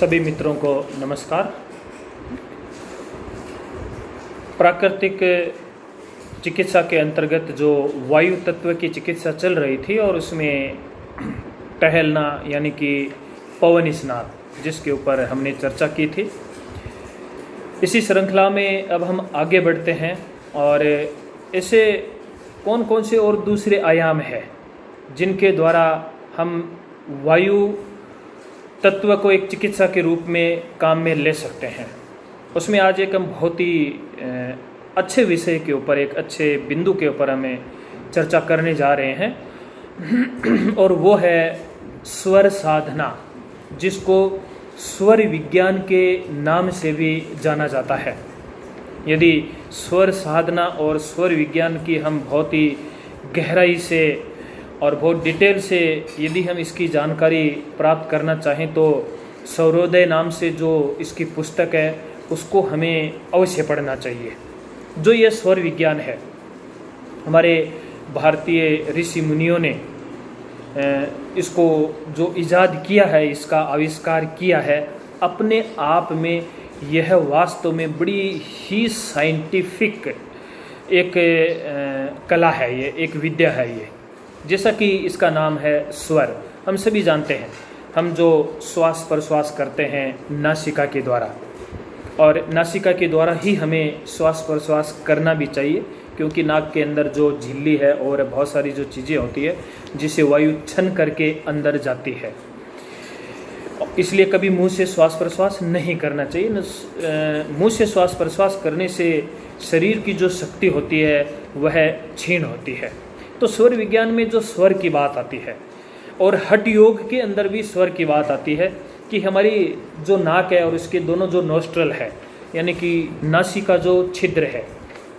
सभी मित्रों को नमस्कार। प्राकृतिक चिकित्सा के अंतर्गत जो वायु तत्व की चिकित्सा चल रही थी और उसमें टहलना यानी कि पवन स्नान, जिसके ऊपर हमने चर्चा की थी, इसी श्रृंखला में अब हम आगे बढ़ते हैं और ऐसे कौन कौन से और दूसरे आयाम हैं जिनके द्वारा हम वायु तत्व को एक चिकित्सा के रूप में काम में ले सकते हैं। उसमें आज एक हम बहुत ही अच्छे विषय के ऊपर, एक अच्छे बिंदु के ऊपर हमें चर्चा करने जा रहे हैं और वो है स्वर साधना, जिसको स्वर विज्ञान के नाम से भी जाना जाता है। यदि स्वर साधना और स्वर विज्ञान की हम बहुत ही गहराई से और बहुत डिटेल से यदि हम इसकी जानकारी प्राप्त करना चाहें तो सौरोदय नाम से जो इसकी पुस्तक है उसको हमें अवश्य पढ़ना चाहिए। जो ये स्वर विज्ञान है, हमारे भारतीय ऋषि मुनियों ने इसको जो इजाद किया है, इसका आविष्कार किया है, अपने आप में यह वास्तव में बड़ी ही साइंटिफिक एक कला है, ये एक विद्या है। ये जैसा कि इसका नाम है स्वर, हम सभी जानते हैं, हम जो श्वास प्रश्वास करते हैं नासिका के द्वारा, और नासिका के द्वारा ही हमें श्वास प्रश्वास करना भी चाहिए, क्योंकि नाक के अंदर जो झिल्ली है और बहुत सारी जो चीज़ें होती है जिसे वायु छन करके अंदर जाती है, इसलिए कभी मुंह से श्वास प्रश्वास नहीं करना चाहिए। मुंह से श्वास प्रश्वास करने से शरीर की जो शक्ति होती है वह क्षीण होती है। तो स्वर विज्ञान में जो स्वर की बात आती है और हठ योग के अंदर भी स्वर की बात आती है कि हमारी जो नाक है और उसके दोनों जो नोस्ट्रल है, यानी कि नासिका जो छिद्र है,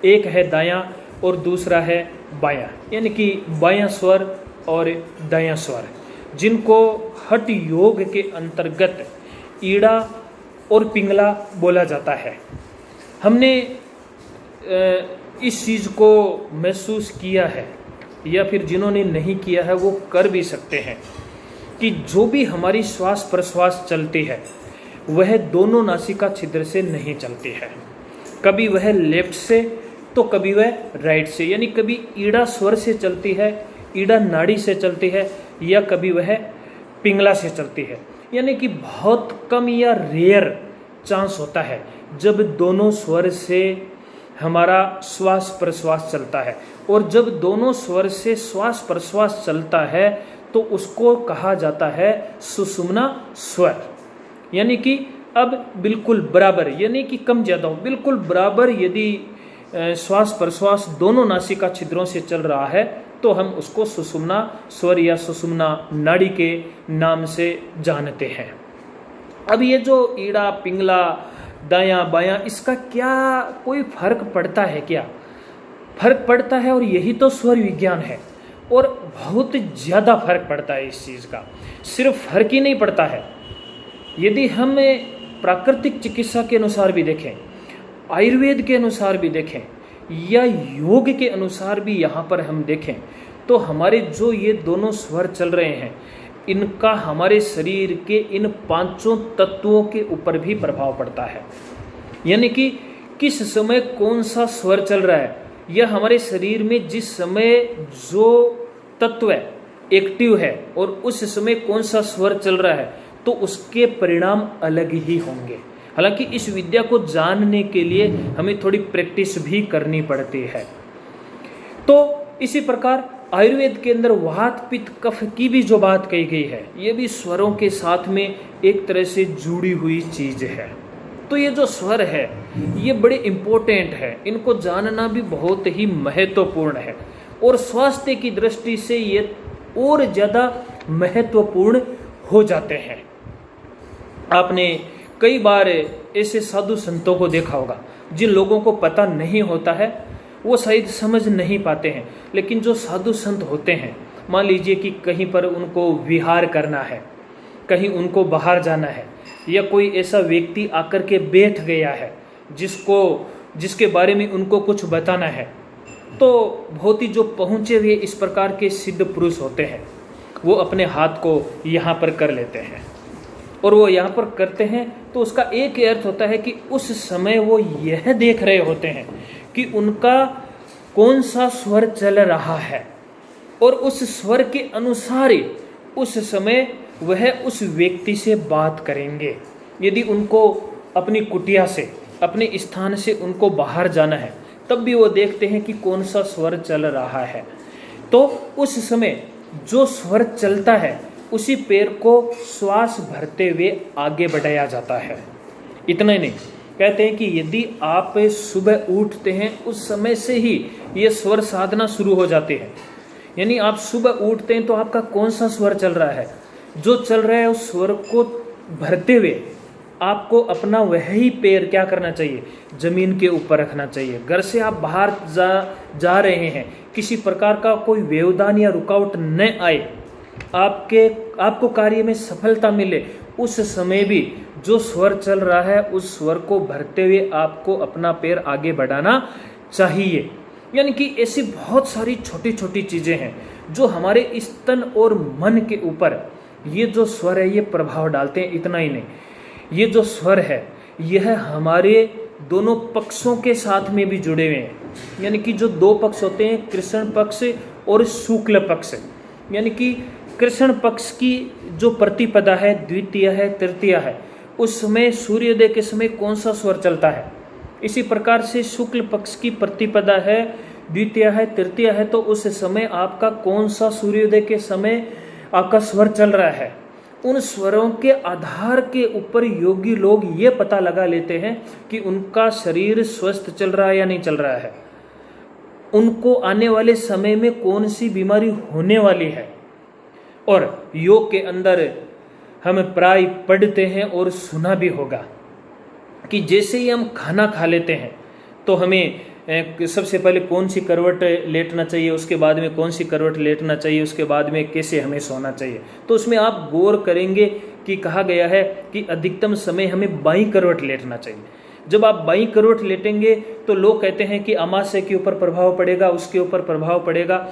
एक है दायां और दूसरा है बायां, यानी कि बायां स्वर और दायां स्वर, जिनको हठ योग के अंतर्गत ईड़ा और पिंगला बोला जाता है। हमने इस चीज़ को महसूस किया है, या फिर जिन्होंने नहीं किया है वो कर भी सकते हैं, कि जो भी हमारी श्वास प्रश्वास चलती है वह दोनों नासिका छिद्र से नहीं चलती है। कभी वह लेफ्ट से तो कभी वह राइट से, यानी कभी ईड़ा स्वर से चलती है, ईड़ा नाड़ी से चलती है, या कभी वह पिंगला से चलती है। यानी कि बहुत कम या रेयर चांस होता है जब दोनों स्वर से हमारा श्वास प्रश्वास चलता है, और जब दोनों स्वर से श्वास प्रश्वास चलता है तो उसको कहा जाता है सुषुम्ना स्वर। यानी कि अब बिल्कुल बराबर, यानी कि कम ज़्यादा हो, बिल्कुल बराबर यदि श्वास प्रश्वास दोनों नासिका छिद्रों से चल रहा है तो हम उसको सुषुम्ना स्वर या सुषुम्ना नाड़ी के नाम से जानते हैं। अब ये जो ईड़ा पिंगला दायां बायां, इसका क्या कोई फर्क पड़ता है? क्या फर्क पड़ता है? और यही तो स्वर विज्ञान है, और बहुत ज़्यादा फर्क पड़ता है इस चीज़ का। सिर्फ फर्क ही नहीं पड़ता है, यदि हम प्राकृतिक चिकित्सा के अनुसार भी देखें, आयुर्वेद के अनुसार भी देखें, या योग के अनुसार भी यहाँ पर हम देखें, तो हमारे जो ये दोनों स्वर चल रहे हैं, इनका हमारे शरीर के इन पांचों तत्वों के ऊपर भी प्रभाव पड़ता है। यानी कि किस समय कौन सा स्वर चल रहा है, या हमारे शरीर में जिस समय जो तत्व एक्टिव है और उस समय कौन सा स्वर चल रहा है, तो उसके परिणाम अलग ही होंगे। हालांकि इस विद्या को जानने के लिए हमें थोड़ी प्रैक्टिस भी करनी पड़ती है। तो इसी प्रकार आयुर्वेद के अंदर वात पित्त कफ की भी जो बात कही गई है, ये भी स्वरों के साथ में एक तरह से जुड़ी हुई चीज है। तो ये जो स्वर है ये बड़े इम्पोर्टेंट है, इनको जानना भी बहुत ही महत्वपूर्ण है, और स्वास्थ्य की दृष्टि से ये और ज़्यादा महत्वपूर्ण हो जाते हैं। आपने कई बार ऐसे साधु संतों को देखा होगा जिन लोगों को पता नहीं होता है, वो शायद समझ नहीं पाते हैं, लेकिन जो साधु संत होते हैं, मान लीजिए कि कहीं पर उनको विहार करना है, कहीं उनको बाहर जाना है, या कोई ऐसा व्यक्ति आकर के बैठ गया है जिसके बारे में उनको कुछ बताना है, तो बहुत ही जो पहुँचे हुए इस प्रकार के सिद्ध पुरुष होते हैं, वो अपने हाथ को यहाँ पर कर लेते हैं। और वो यहाँ पर करते हैं, तो उसका एक ही अर्थ होता है कि उस समय वो यह देख रहे होते हैं कि उनका कौन सा स्वर चल रहा है, और उस स्वर के अनुसार ही उस समय वह उस व्यक्ति से बात करेंगे। यदि उनको अपनी कुटिया से, अपने स्थान से उनको बाहर जाना है, तब भी वो देखते हैं कि कौन सा स्वर चल रहा है। तो उस समय जो स्वर चलता है उसी पैर को श्वास भरते हुए आगे बढ़ाया जाता है। इतना ही नहीं, कहते हैं कि यदि आप सुबह उठते हैं उस समय से ही ये स्वर साधना शुरू हो जाती है। यानी आप सुबह उठते हैं तो आपका कौन सा स्वर चल रहा है, जो चल रहा है उस स्वर को भरते हुए आपको अपना वही पैर क्या करना चाहिए, जमीन के ऊपर रखना चाहिए। घर से आप बाहर जा रहे हैं, किसी प्रकार का कोई व्यवधान या रुकावट न आए, आपको कार्य में सफलता मिले, उस समय भी जो स्वर चल रहा है उस स्वर को भरते हुए आपको अपना पैर आगे बढ़ाना चाहिए। यानी कि ऐसी बहुत सारी छोटी छोटी चीजें हैं जो हमारे स्तन और मन के ऊपर ये जो स्वर है ये प्रभाव डालते हैं। इतना ही नहीं, ये जो स्वर है यह हमारे दोनों पक्षों के साथ में भी जुड़े हुए हैं। यानी कि जो दो पक्ष होते हैं, कृष्ण पक्ष और शुक्ल पक्ष, यानी कि कृष्ण पक्ष की जो प्रतिपदा है, द्वितीय है, तृतीय है, उस समय सूर्योदय के समय कौन सा स्वर चलता है। इसी प्रकार से शुक्ल पक्ष की प्रतिपदा है, द्वितीय है, तृतीय है, तो उस समय आपका कौन सा सूर्योदय के समय आपका स्वर चल रहा है। उन स्वरों के आधार के ऊपर योगी लोग ये पता लगा लेते हैं कि उनका शरीर स्वस्थ चल रहा है या नहीं चल रहा है, उनको आने वाले समय में कौन सी बीमारी होने वाली है। और योग के अंदर हम प्राय पढ़ते हैं और सुना भी होगा कि जैसे ही हम खाना खा लेते हैं तो हमें सबसे पहले कौन सी करवट लेटना चाहिए, उसके बाद में कौन सी करवट लेटना चाहिए, उसके बाद में कैसे हमें सोना चाहिए। तो उसमें आप गौर करेंगे कि कहा गया है कि अधिकतम समय हमें बाईं करवट लेटना चाहिए। जब आप बाईं करवट लेटेंगे तो लोग कहते हैं कि अमाशय के ऊपर प्रभाव पड़ेगा, उसके ऊपर प्रभाव पड़ेगा,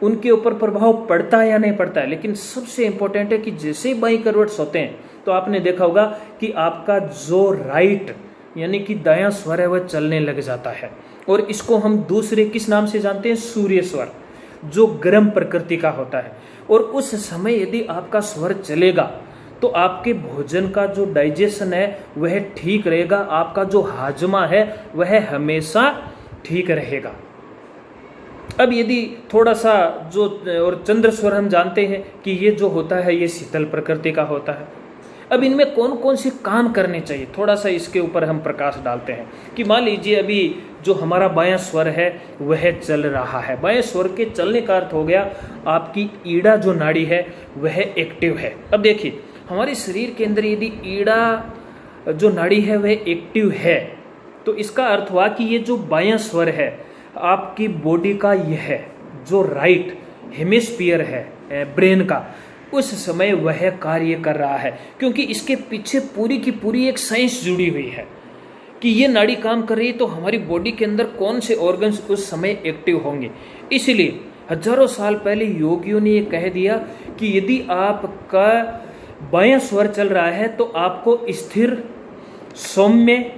उनके ऊपर प्रभाव पड़ता है या नहीं पड़ता है। लेकिन सबसे इंपॉर्टेंट है कि जैसे ही बाईं करवट सोते हैं तो आपने देखा होगा कि आपका जो राइट यानी कि दायां स्वर है वह चलने लग जाता है। और इसको हम दूसरे किस नाम से जानते हैं, सूर्य स्वर, जो गर्म प्रकृति का होता है। और उस समय यदि आपका स्वर चलेगा तो आपके भोजन का जो डाइजेशन है वह ठीक रहेगा, आपका जो हाजमा है वह हमेशा ठीक रहेगा। अब यदि थोड़ा सा जो और चंद्र स्वर हम जानते हैं कि ये जो होता है ये शीतल प्रकृति का होता है। अब इनमें कौन कौन से काम करने चाहिए, थोड़ा सा इसके ऊपर हम प्रकाश डालते हैं कि मान लीजिए अभी जो हमारा बायां स्वर है वह चल रहा है। बाएं स्वर के चलने का अर्थ हो गया आपकी ईड़ा जो नाड़ी है वह एक्टिव है। अब देखिए हमारे शरीर के अंदर यदि ईड़ा जो नाड़ी है वह एक्टिव है तो इसका अर्थ हुआ कि ये जो बायां स्वर है आपकी बॉडी का यह जो राइट हेमिस्फीयर है ब्रेन का, उस समय वह कार्य कर रहा है। क्योंकि इसके पीछे पूरी की पूरी एक साइंस जुड़ी हुई है कि ये नाड़ी काम कर रही है तो हमारी बॉडी के अंदर कौन से ऑर्गन्स उस समय एक्टिव होंगे। इसलिए हजारों साल पहले योगियों ने ये कह दिया कि यदि आपका बायां स्वर चल रहा है तो आपको स्थिर, सौम्य,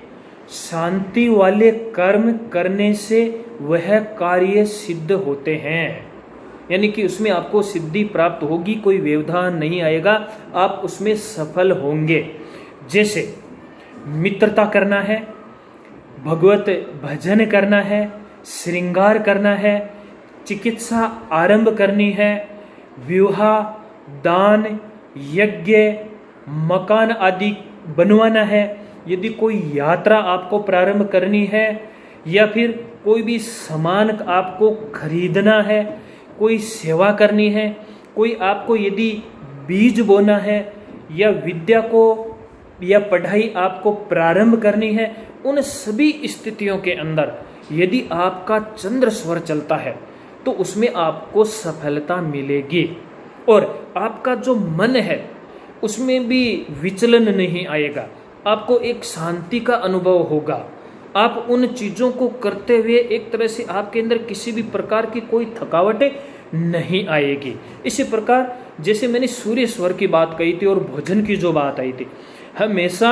शांति वाले कर्म करने से वह कार्य सिद्ध होते हैं। यानी कि उसमें आपको सिद्धि प्राप्त होगी, कोई व्यवधान नहीं आएगा, आप उसमें सफल होंगे। जैसे मित्रता करना है, भगवत भजन करना है, श्रृंगार करना है, चिकित्सा आरंभ करनी है, विवाह, दान, यज्ञ, मकान आदि बनवाना है, यदि कोई यात्रा आपको प्रारंभ करनी है या फिर कोई भी सामान आपको खरीदना है, कोई सेवा करनी है, कोई आपको यदि बीज बोना है या विद्या को या पढ़ाई आपको प्रारंभ करनी है, उन सभी स्थितियों के अंदर यदि आपका चंद्र स्वर चलता है तो उसमें आपको सफलता मिलेगी। और आपका जो मन है उसमें भी विचलन नहीं आएगा, आपको एक शांति का अनुभव होगा। आप उन चीज़ों को करते हुए एक तरह से आपके अंदर किसी भी प्रकार की कोई थकावट नहीं आएगी। इसी प्रकार जैसे मैंने सूर्य स्वर की बात कही थी और भोजन की जो बात आई थी, हमेशा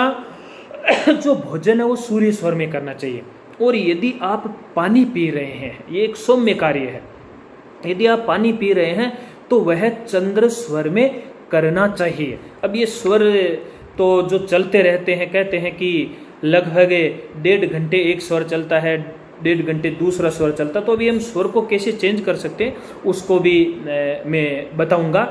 जो भोजन है वो सूर्य स्वर में करना चाहिए। और यदि आप पानी पी रहे हैं, ये एक सौम्य कार्य है, यदि आप पानी पी रहे हैं तो वह चंद्र स्वर में करना चाहिए। अब ये स्वर तो जो चलते रहते हैं, कहते हैं कि लगभग 1.5 घंटे एक स्वर चलता है, 1.5 घंटे दूसरा स्वर चलता है, तो अभी हम स्वर को कैसे चेंज कर सकते हैं उसको भी मैं बताऊंगा।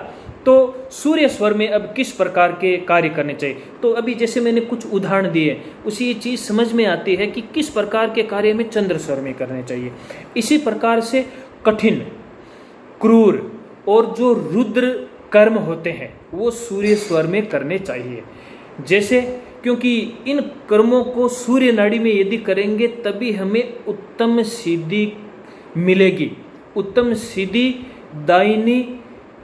तो सूर्य स्वर में अब किस प्रकार के कार्य करने चाहिए, तो अभी जैसे मैंने कुछ उदाहरण दिए उसी ये चीज़ समझ में आती है कि किस प्रकार के कार्य में चंद्र स्वर में करने चाहिए। इसी प्रकार से कठिन, क्रूर और जो रुद्र कर्म होते हैं वो सूर्य स्वर में करने चाहिए। जैसे, क्योंकि इन कर्मों को सूर्य नाड़ी में यदि करेंगे तभी हमें उत्तम सिद्धि मिलेगी। उत्तम सिद्धि दायिनी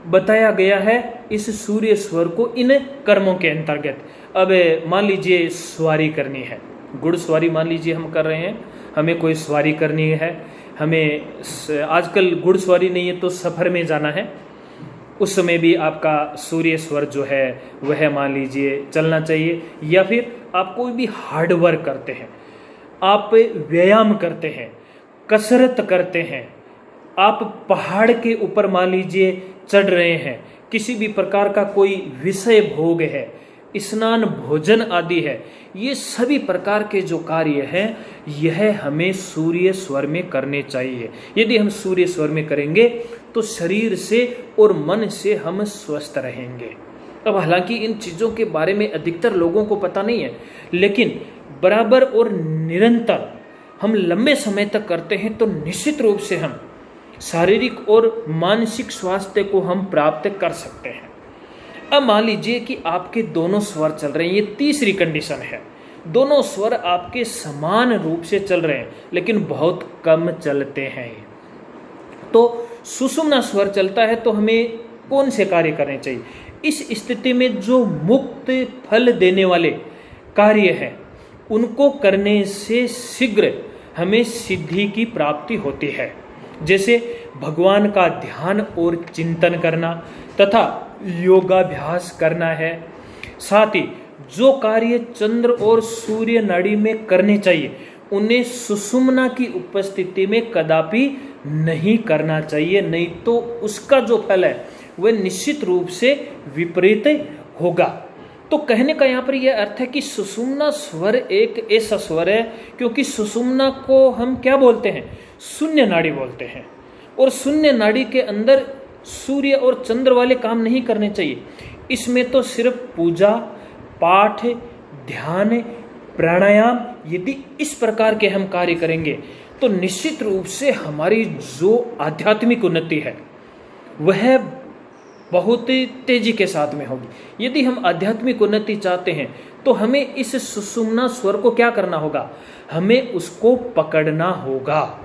बताया गया है इस सूर्य स्वर को इन कर्मों के अंतर्गत। अब मान लीजिए सवारी करनी है, घुड़सवारी मान लीजिए हम कर रहे हैं, हमें कोई सवारी करनी है, हमें आजकल घुड़सवारी नहीं है तो सफ़र में जाना है, उस समय भी आपका सूर्य स्वर जो है वह मान लीजिए चलना चाहिए। या फिर आप कोई भी हार्ड वर्क करते हैं, आप व्यायाम करते हैं, कसरत करते हैं, आप पहाड़ के ऊपर मान लीजिए चढ़ रहे हैं, किसी भी प्रकार का कोई विषय भोग है, स्नान भोजन आदि है, ये सभी प्रकार के जो कार्य हैं यह हमें सूर्य स्वर में करने चाहिए। यदि हम सूर्य स्वर में करेंगे तो शरीर से और मन से हम स्वस्थ रहेंगे। अब हालांकि इन चीज़ों के बारे में अधिकतर लोगों को पता नहीं है, लेकिन बराबर और निरंतर हम लंबे समय तक करते हैं तो निश्चित रूप से हम शारीरिक और मानसिक स्वास्थ्य को हम प्राप्त कर सकते हैं। अब मान लीजिए कि आपके दोनों स्वर चल रहे हैं, ये तीसरी कंडीशन है, दोनों स्वर आपके समान रूप से चल रहे हैं लेकिन बहुत कम चलते हैं। तो सुषुम्ना स्वर चलता है तो हमें कौन से कार्य करने चाहिए? इस स्थिति में जो मुक्त फल देने वाले कार्य हैं उनको करने से शीघ्र हमें सिद्धि की प्राप्ति होती है। जैसे भगवान का ध्यान और चिंतन करना तथा योगाभ्यास करना है। साथ ही जो कार्य चंद्र और सूर्य नाड़ी में करने चाहिए उन्हें सुषुम्ना की उपस्थिति में कदापि नहीं करना चाहिए, नहीं तो उसका जो फल है वह निश्चित रूप से विपरीत होगा। तो कहने का यहाँ पर यह अर्थ है कि सुषुम्ना स्वर एक ऐसा स्वर है, क्योंकि सुषुम्ना को हम क्या बोलते हैं? शून्य नाड़ी बोलते हैं। और शून्य नाड़ी के अंदर सूर्य और चंद्र वाले काम नहीं करने चाहिए। इसमें तो सिर्फ पूजा पाठ, ध्यान, प्राणायाम, यदि इस प्रकार के हम कार्य करेंगे तो निश्चित रूप से हमारी जो आध्यात्मिक उन्नति है वह बहुत तेजी के साथ में होगी। यदि हम आध्यात्मिक उन्नति चाहते हैं तो हमें इस सुषुम्ना स्वर को क्या करना होगा? हमें उसको पकड़ना होगा।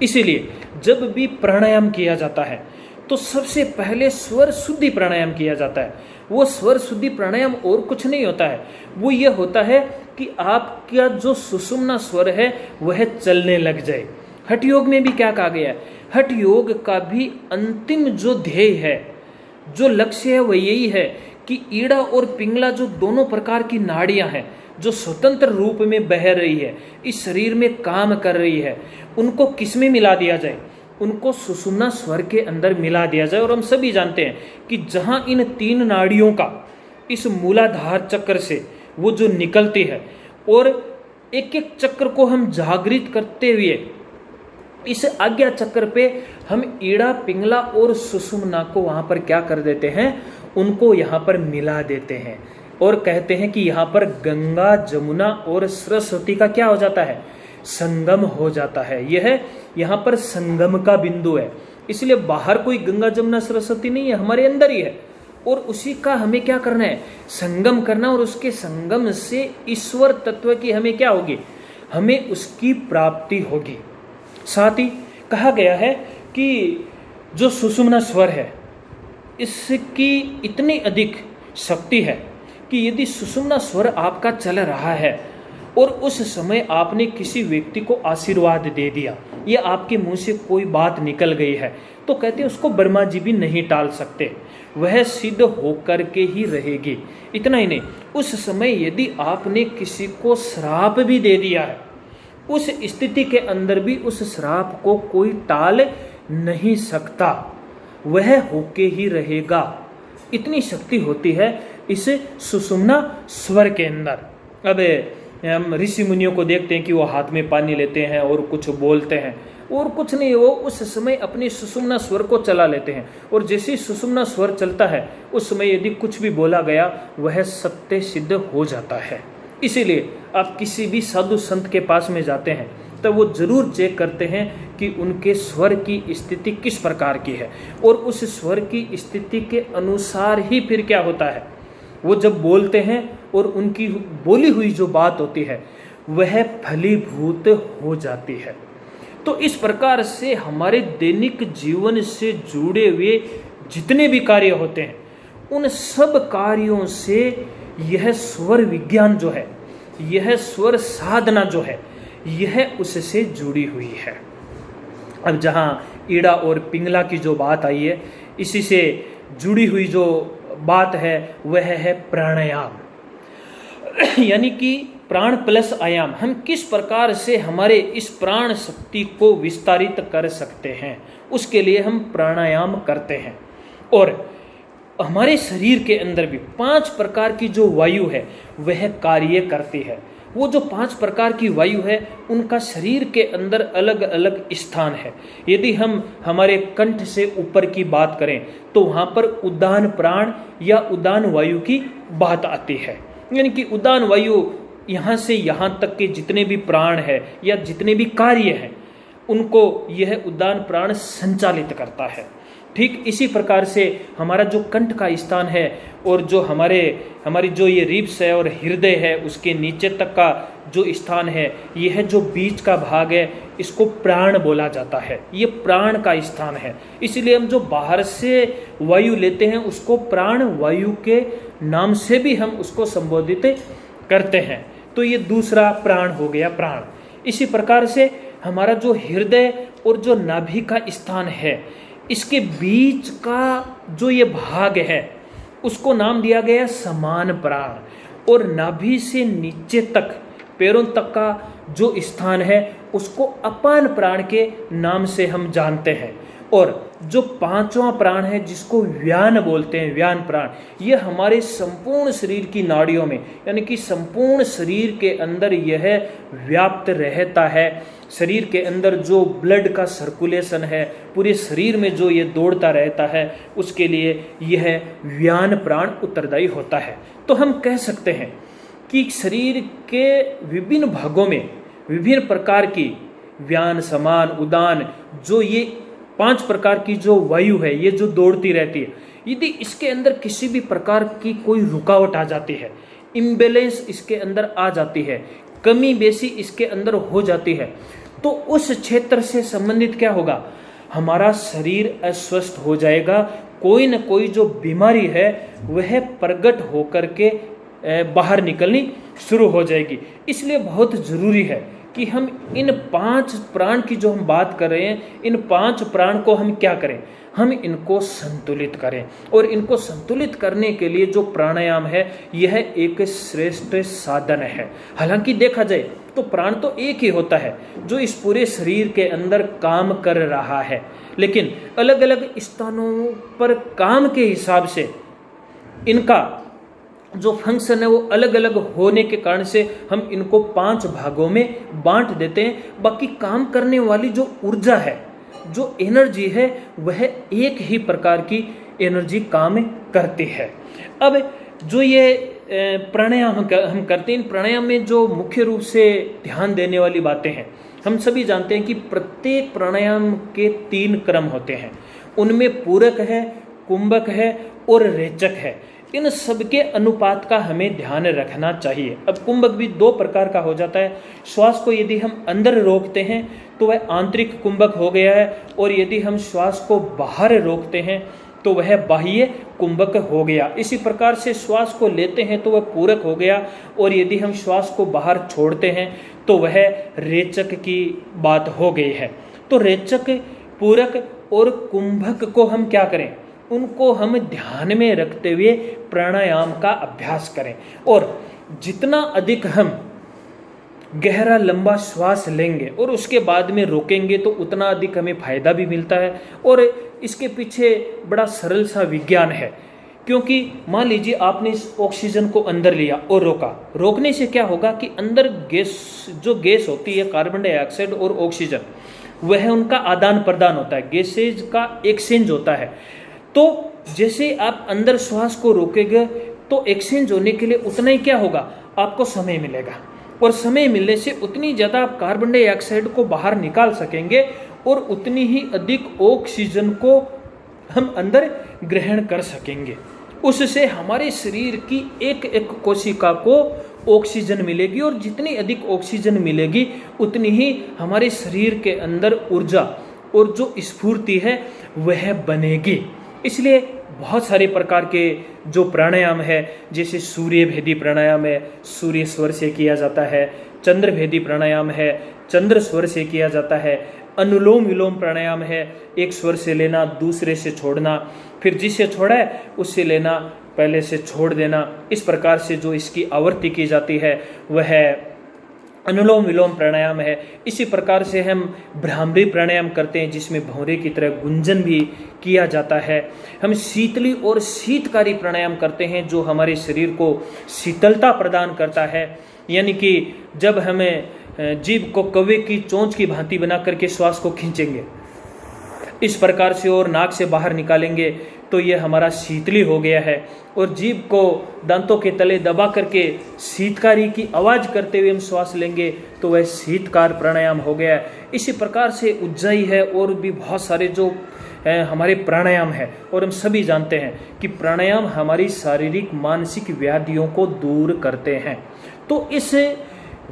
इसीलिए जब भी प्राणायाम किया जाता है तो सबसे पहले स्वर शुद्धि प्राणायाम किया जाता है। वो स्वर शुद्धि प्राणायाम और कुछ नहीं होता है, वो ये होता है कि आपका जो सुषुम्ना स्वर है वह चलने लग जाए। हठ योग में भी क्या कहा गया है? हठ योग का भी अंतिम जो ध्येय है, जो लक्ष्य है, वह यही है कि ईड़ा और पिंगला जो दोनों प्रकार की नाड़ियां हैं जो स्वतंत्र रूप में बह रही है, इस शरीर में काम कर रही है, उनको किस में मिला दिया जाए? उनको सुषुम्ना स्वर के अंदर मिला दिया जाए। और हम सभी जानते हैं कि जहां इन तीन नाड़ियों का इस मूलाधार चक्र से वो जो निकलती है और एक एक चक्र को हम जागृत करते हुए इस आज्ञा चक्र पे हम ईड़ा, पिंगला और सुषुम्ना को वहां पर क्या कर देते हैं? उनको यहाँ पर मिला देते हैं और कहते हैं कि यहाँ पर गंगा, जमुना और सरस्वती का क्या हो जाता है? संगम हो जाता है। यह यहाँ पर संगम का बिंदु है। इसलिए बाहर कोई गंगा, जमुना, सरस्वती नहीं है, हमारे अंदर ही है। और उसी का हमें क्या करना है? संगम करना। और उसके संगम से ईश्वर तत्व की हमें क्या होगी? हमें उसकी प्राप्ति होगी। साथ ही कहा गया है कि जो सुषुम्ना स्वर है इसकी इतनी अधिक शक्ति है कि यदि सुषुम्ना स्वर आपका चल रहा है और उस समय आपने किसी व्यक्ति को आशीर्वाद दे दिया या आपके मुंह से कोई बात निकल गई है तो कहते हैं उसको ब्रह्मा जी भी नहीं टाल सकते। वह सिद्ध होकर के ही रहेगी। इतना ही नहीं, उस समय यदि आपने किसी को श्राप भी दे दिया है, उस स्थिति के अंदर भी उस श्राप को कोई टाल नहीं सकता, वह होके ही रहेगा। इतनी शक्ति होती है इस सुषुम्ना स्वर के अंदर। अब हम ऋषि मुनियों को देखते हैं कि वो हाथ में पानी लेते हैं और कुछ बोलते हैं, और कुछ नहीं, वो उस समय अपनी सुषुम्ना स्वर को चला लेते हैं, और जैसे ही सुषुम्ना स्वर चलता है उस समय यदि कुछ भी बोला गया वह सत्य सिद्ध हो जाता है। इसीलिए आप किसी भी साधु संत के पास में जाते हैं तब वो जरूर चेक करते हैं कि उनके स्वर की स्थिति किस प्रकार की है, और उस स्वर की स्थिति के अनुसार ही फिर क्या होता है, वो जब बोलते हैं और उनकी बोली हुई जो बात होती है वह फलीभूत हो जाती है। तो इस प्रकार से हमारे दैनिक जीवन से जुड़े हुए जितने भी कार्य होते हैं उन सब कार्यों से यह स्वर विज्ञान जो है, यह स्वर साधना जो है, यह उससे जुड़ी हुई है। अब जहाँ ईड़ा और पिंगला की जो बात आई है, इसी से जुड़ी हुई जो बात है वह है प्राणायाम। यानी कि प्राण प्लस आयाम, हम किस प्रकार से हमारे इस प्राण शक्ति को विस्तारित कर सकते हैं, उसके लिए हम प्राणायाम करते हैं। और हमारे शरीर के अंदर भी 5 प्रकार की जो वायु है वह कार्य करती है। वो जो 5 प्रकार की वायु है उनका शरीर के अंदर अलग अलग स्थान है। यदि हम हमारे कंठ से ऊपर की बात करें तो वहाँ पर उदान प्राण या उदान वायु की बात आती है। यानी कि उदान वायु यहाँ से यहाँ तक के जितने भी प्राण है या जितने भी कार्य हैं उनको यह उदान प्राण संचालित करता है। ठीक इसी प्रकार से हमारा जो कंठ का स्थान है और जो हमारी जो ये रिब्स है और हृदय है उसके नीचे तक का जो स्थान है, यह जो बीच का भाग है इसको प्राण बोला जाता है। ये प्राण का स्थान है। इसलिए हम जो बाहर से वायु लेते हैं उसको प्राण वायु के नाम से भी हम उसको संबोधित करते हैं। तो ये दूसरा प्राण हो गया, प्राण। इसी प्रकार से हमारा जो हृदय और जो नाभि का स्थान है, इसके बीच का जो ये भाग है उसको नाम दिया गया समान प्राण। और नाभि से नीचे तक पैरों तक का जो स्थान है उसको अपान प्राण के नाम से हम जानते हैं। और जो 5वां प्राण है जिसको व्यान बोलते हैं, व्यान प्राण, यह हमारे संपूर्ण शरीर की नाड़ियों में यानी कि संपूर्ण शरीर के अंदर यह व्याप्त रहता है। शरीर के अंदर जो ब्लड का सर्कुलेशन है, पूरे शरीर में जो ये दौड़ता रहता है, उसके लिए यह व्यान प्राण उत्तरदायी होता है। तो हम कह सकते हैं कि शरीर के विभिन्न भागों में विभिन्न प्रकार की व्यान, समान, उदान, जो ये 5 प्रकार की जो वायु है ये जो दौड़ती रहती है, यदि इसके अंदर किसी भी प्रकार की कोई रुकावट आ जाती है, इम्बैलेंस इसके अंदर आ जाती है, कमी बेसी इसके अंदर हो जाती है, तो उस क्षेत्र से संबंधित क्या होगा, हमारा शरीर अस्वस्थ हो जाएगा। कोई न कोई जो बीमारी है वह प्रकट होकर के बाहर निकलनी शुरू हो जाएगी। इसलिए बहुत जरूरी है कि हम इन 5 प्राण की जो हम बात कर रहे हैं, इन 5 प्राण को हम क्या करें, हम इनको संतुलित करें। और इनको संतुलित करने के लिए जो प्राणायाम है यह एक श्रेष्ठ साधन है। हालांकि देखा जाए तो प्राण तो एक ही होता है जो इस पूरे शरीर के अंदर काम कर रहा है, लेकिन अलग अलग स्थानों पर काम के हिसाब से इनका जो फंक्शन है वो अलग अलग होने के कारण से हम इनको 5 भागों में बांट देते हैं। बाकी काम करने वाली जो ऊर्जा है, जो एनर्जी है, वह एक ही प्रकार की एनर्जी काम करती है। अब जो ये प्राणायाम हम करते हैं, इन प्राणायाम में जो मुख्य रूप से ध्यान देने वाली बातें हैं, हम सभी जानते हैं कि प्रत्येक प्राणायाम के 3 क्रम होते हैं। उनमें पूरक है, कुंभक है और रेचक है। इन सबके अनुपात का हमें ध्यान रखना चाहिए। अब कुंभक भी 2 प्रकार का हो जाता है। श्वास को यदि हम अंदर रोकते हैं तो वह आंतरिक कुंभक हो गया है, और यदि हम श्वास को बाहर रोकते हैं तो वह बाह्य कुंभक हो गया। इसी प्रकार से श्वास को लेते हैं तो वह पूरक हो गया, और यदि हम श्वास को बाहर छोड़ते हैं तो वह रेचक की बात हो गई है। तो रेचक, पूरक और कुंभक को हम क्या करें, उनको हम ध्यान में रखते हुए प्राणायाम का अभ्यास करें। और जितना अधिक हम गहरा लंबा श्वास लेंगे और उसके बाद में रोकेंगे तो उतना अधिक हमें फायदा भी मिलता है। और इसके पीछे बड़ा सरल सा विज्ञान है, क्योंकि मान लीजिए आपने इस ऑक्सीजन को अंदर लिया और रोका। रोकने से क्या होगा कि अंदर जो गैस होती है कार्बन डाइऑक्साइड और ऑक्सीजन, वह उनका आदान प्रदान होता है, गैसेज का एक्सचेंज होता है। तो जैसे आप अंदर श्वास को रोकेंगे तो एक्सचेंज होने के लिए उतना ही क्या होगा, आपको समय मिलेगा। और समय मिलने से उतनी ज़्यादा आप कार्बन डाइऑक्साइड को बाहर निकाल सकेंगे और उतनी ही अधिक ऑक्सीजन को हम अंदर ग्रहण कर सकेंगे। उससे हमारे शरीर की एक एक कोशिका को ऑक्सीजन मिलेगी, और जितनी अधिक ऑक्सीजन मिलेगी उतनी ही हमारे शरीर के अंदर ऊर्जा और जो स्फूर्ति है वह बनेगी। इसलिए बहुत सारे प्रकार के जो प्राणायाम है, जैसे सूर्य भेदी प्राणायाम है, सूर्य स्वर से किया जाता है। चंद्र भेदी प्राणायाम है, चंद्र स्वर से किया जाता है। अनुलोम विलोम प्राणायाम है, एक स्वर से लेना दूसरे से छोड़ना, फिर जिससे छोड़ा है उससे लेना पहले से छोड़ देना। इस प्रकार से जो इसकी आवृत्ति की जाती है वह अनुलोम विलोम प्राणायाम है। इसी प्रकार से हम भ्रामरी प्राणायाम करते हैं, जिसमें भंवरे की तरह गुंजन भी किया जाता है। हम शीतली और शीतकारी प्राणायाम करते हैं, जो हमारे शरीर को शीतलता प्रदान करता है। यानी कि जब हमें जीभ को कौवे की चोंच की भांति बना करके श्वास को खींचेंगे इस प्रकार से और नाक से बाहर निकालेंगे तो यह हमारा शीतली हो गया है। और जीभ को दांतों के तले दबा करके शीतकारी की आवाज़ करते हुए हम श्वास लेंगे तो वह शीतकार प्राणायाम हो गया है। इसी प्रकार से उज्जाई है और भी बहुत सारे जो हमारे प्राणायाम है। और हम सभी जानते हैं कि प्राणायाम हमारी शारीरिक मानसिक व्याधियों को दूर करते हैं। तो इस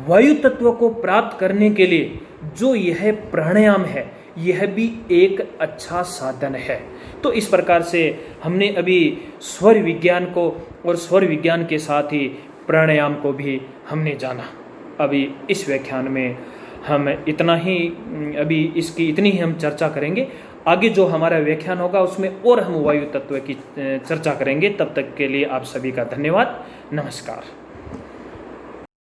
वायु तत्व को प्राप्त करने के लिए जो यह प्राणायाम है, यह भी एक अच्छा साधन है। तो इस प्रकार से हमने अभी स्वर विज्ञान को और स्वर विज्ञान के साथ ही प्राणायाम को भी हमने जाना। अभी इस व्याख्यान में हम इतना ही, अभी इसकी इतनी ही हम चर्चा करेंगे। आगे जो हमारा व्याख्यान होगा उसमें और हम वायु तत्व की चर्चा करेंगे। तब तक के लिए आप सभी का धन्यवाद। नमस्कार।